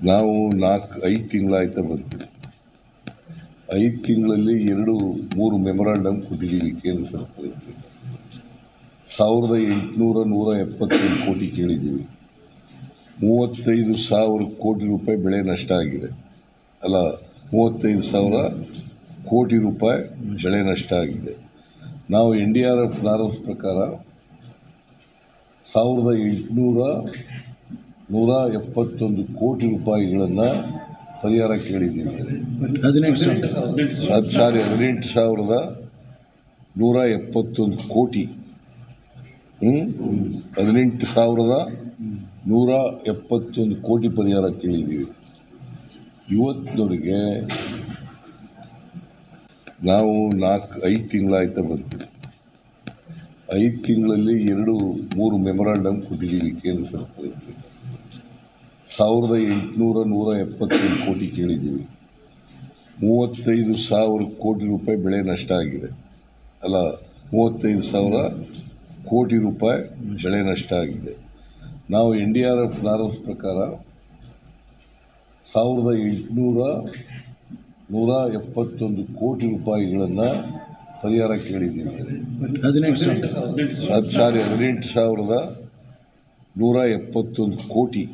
ನಾವು 5 ತಿಂಗಳಾಯ್ತಾ ಬಂತು. 5 ತಿಂಗಳಲ್ಲಿ 3 ಮೆಮೊರಾಂಡಮ್ ಕೊಟ್ಟಿದ್ದೀವಿ ಕೇಂದ್ರ ಸರ್ಕಾರಕ್ಕೆ. 1870 ಕೋಟಿ ಕೇಳಿದ್ದೀವಿ. 35,000 ಕೋಟಿ ರೂಪಾಯಿ ಬೆಳೆ ನಷ್ಟ ಆಗಿದೆ. 35,000 ಕೋಟಿ ರೂಪಾಯಿ ಬೆಳೆ ನಷ್ಟ ಆಗಿದೆ. ನಾವು NDRF ಪ್ರಕಾರ 1,871 ಕೋಟಿ ರೂಪಾಯಿಗಳನ್ನು ಪರಿಹಾರ ಕೇಳಿದ್ದೀವಿ. 18,171 ಕೋಟಿ 18,171 ಕೋಟಿ ಪರಿಹಾರ ಕೇಳಿದ್ದೀವಿ. ಇವತ್ತಿನವರೆಗೆ ನಾವು 5 ತಿಂಗಳಾಯ್ತಾ ಬಂತು. 5 ತಿಂಗಳಲ್ಲಿ 3 ಮೆಮೊರಾಂಡಮ್ ಕೊಟ್ಟಿದ್ದೀವಿ ಕೇಂದ್ರ ಸರ್ಕಾರಕ್ಕೆ. 1870 ಕೋಟಿ ಕೇಳಿದ್ದೀವಿ. 35,000 ಕೋಟಿ ರೂಪಾಯಿ ಬೆಳೆ ನಷ್ಟ ಆಗಿದೆ. 35,000 ಕೋಟಿ ರೂಪಾಯಿ ಬೆಳೆ ನಷ್ಟ ಆಗಿದೆ. ನಾವು NDRF ಪ್ರಕಾರ 1,871 ಕೋಟಿ ರೂಪಾಯಿಗಳನ್ನು ಪರಿಹಾರ ಕೇಳಿದ್ದೀವಿ. 18,171 ಕೋಟಿ